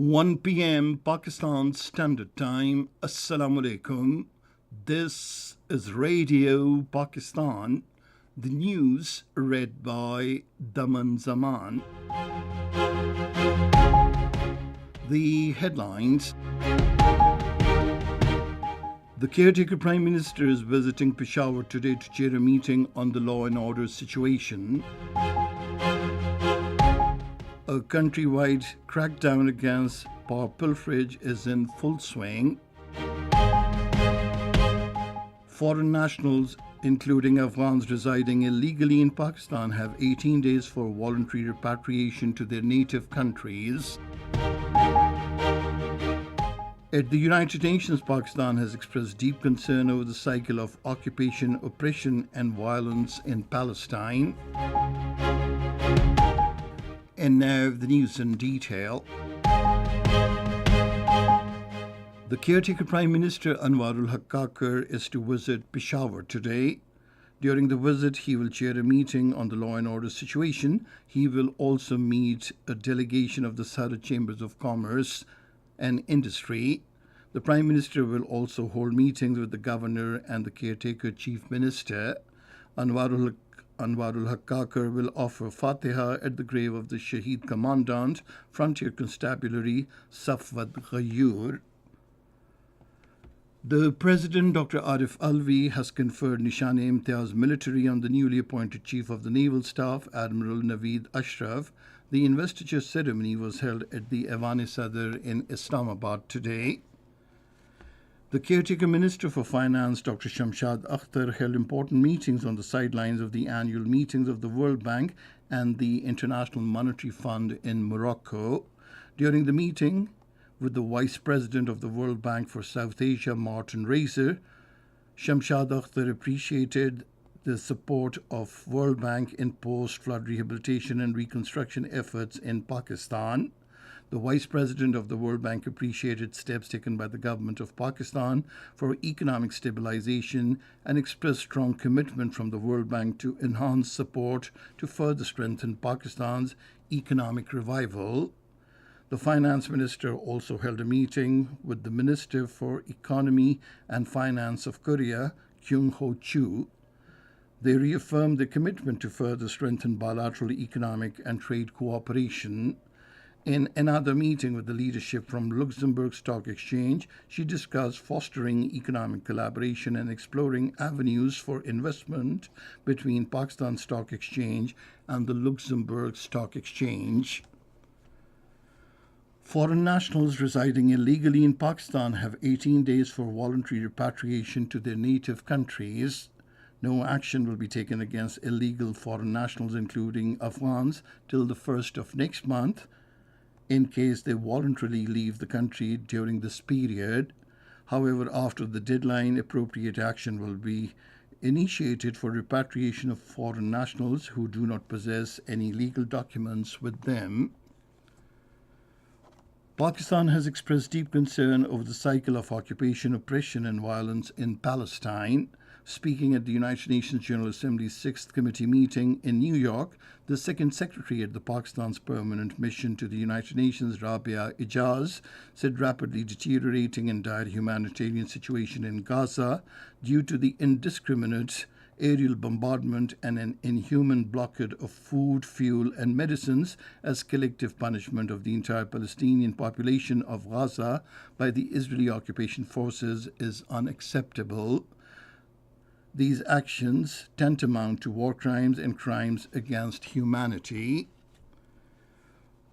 1 p.m. Pakistan Standard Time. Assalamu alaikum. This is Radio Pakistan. The news read by Daman Zaman. The headlines. The caretaker Prime Minister is visiting Peshawar today to chair a meeting on the law and order situation. A countrywide crackdown against power pilferage is in full swing. Foreign nationals, including Afghans residing illegally in Pakistan, have 18 days for voluntary repatriation to their native countries. At the United Nations, Pakistan has expressed deep concern over the cycle of occupation, oppression, and violence in Palestine. And now the news in detail. The caretaker Prime Minister Anwarul Haqqaqar is to visit Peshawar today. During the visit, he will chair a meeting on the law and order situation. He will also meet a delegation of the Saudi Chambers of Commerce and Industry. The Prime Minister will also hold meetings with the Governor and the caretaker Chief Minister. Anwarul Haqqaqar will offer Fatiha at the grave of the Shaheed Commandant, Frontier Constabulary Safwat Ghayur. The President, Dr. Arif Alvi, has conferred Nishan-e-Imtiaz military on the newly appointed Chief of the Naval Staff, Admiral Naveed Ashraf. The investiture ceremony was held at the Evan-e-Sadr in Islamabad today. The caretaker Minister for Finance, Dr. Shamshad Akhtar, held important meetings on the sidelines of the annual meetings of the World Bank and the International Monetary Fund in Morocco. During the meeting with the Vice President of the World Bank for South Asia, Martin Razor, Shamshad Akhtar appreciated the support of World Bank in post-flood rehabilitation and reconstruction efforts in Pakistan. The Vice President of the World Bank appreciated steps taken by the government of Pakistan for economic stabilization and expressed strong commitment from the World Bank to enhance support to further strengthen Pakistan's economic revival. The Finance Minister also held a meeting with the Minister for Economy and Finance of Korea, Kyung Ho Chu. They reaffirmed their commitment to further strengthen bilateral economic and trade cooperation. In another meeting with the leadership from Luxembourg Stock Exchange, she discussed fostering economic collaboration and exploring avenues for investment between Pakistan Stock Exchange and the Luxembourg Stock Exchange. Foreign nationals residing illegally in Pakistan have 18 days for voluntary repatriation to their native countries. No action will be taken against illegal foreign nationals, including Afghans, till the 1st of next month, in case they voluntarily leave the country during this period. However, after the deadline, appropriate action will be initiated for repatriation of foreign nationals who do not possess any legal documents with them. Pakistan has expressed deep concern over the cycle of occupation, oppression, and violence in Palestine. Speaking at the United Nations General Assembly's 6th Committee meeting in New York, the Second Secretary at the Pakistan's permanent mission to the United Nations, Rabia Ijaz, said rapidly deteriorating and dire humanitarian situation in Gaza due to the indiscriminate aerial bombardment and an inhuman blockade of food, fuel, and medicines as collective punishment of the entire Palestinian population of Gaza by the Israeli occupation forces is unacceptable. These actions tantamount to war crimes and crimes against humanity.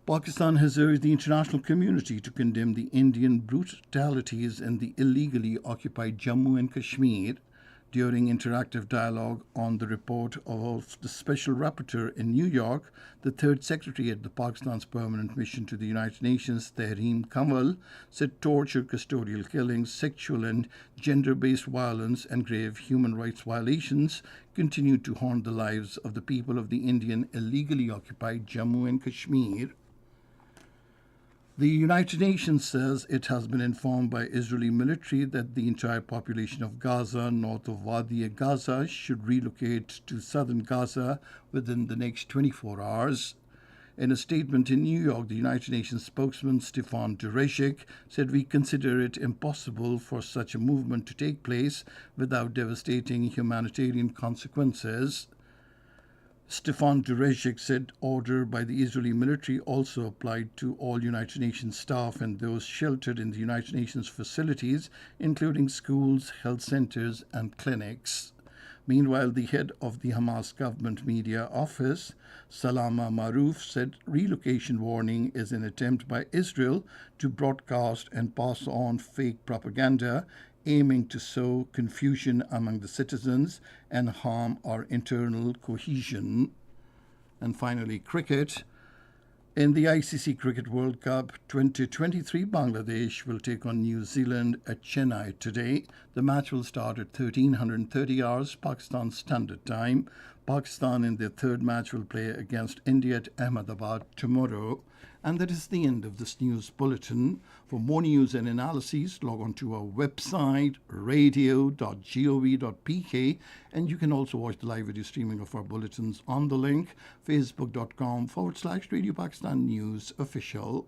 Pakistan has urged the international community to condemn the Indian brutalities in the illegally occupied Jammu and Kashmir. During interactive dialogue on the report of the Special Rapporteur in New York, the Third Secretary at the Pakistan's permanent mission to the United Nations, Tehreem Kamal, said torture, custodial killings, sexual and gender-based violence, and grave human rights violations continue to haunt the lives of the people of the Indian illegally occupied Jammu and Kashmir. The United Nations says it has been informed by Israeli military that the entire population of Gaza, north of Wadi Gaza, should relocate to southern Gaza within the next 24 hours. In a statement in New York, the United Nations spokesman Stefan Dujarric said, "We consider it impossible for such a movement to take place without devastating humanitarian consequences." Stefan Dujarric said order by the Israeli military also applied to all United Nations staff and those sheltered in the United Nations facilities, including schools, health centers, and clinics. Meanwhile, the head of the Hamas government media office, Salama Maroof, said relocation warning is an attempt by Israel to broadcast and pass on fake propaganda aiming to sow confusion among the citizens and harm our internal cohesion. And finally, cricket. In the ICC Cricket World Cup 2023, Bangladesh will take on New Zealand at Chennai today. The match will start at 1330 hours Pakistan Standard Time. Pakistan in their third match will play against India at Ahmedabad tomorrow. And that is the end of this news bulletin. For more news and analyses, log on to our website, radio.gov.pk, and you can also watch the live video streaming of our bulletins on the link, facebook.com/Radio Pakistan News Official.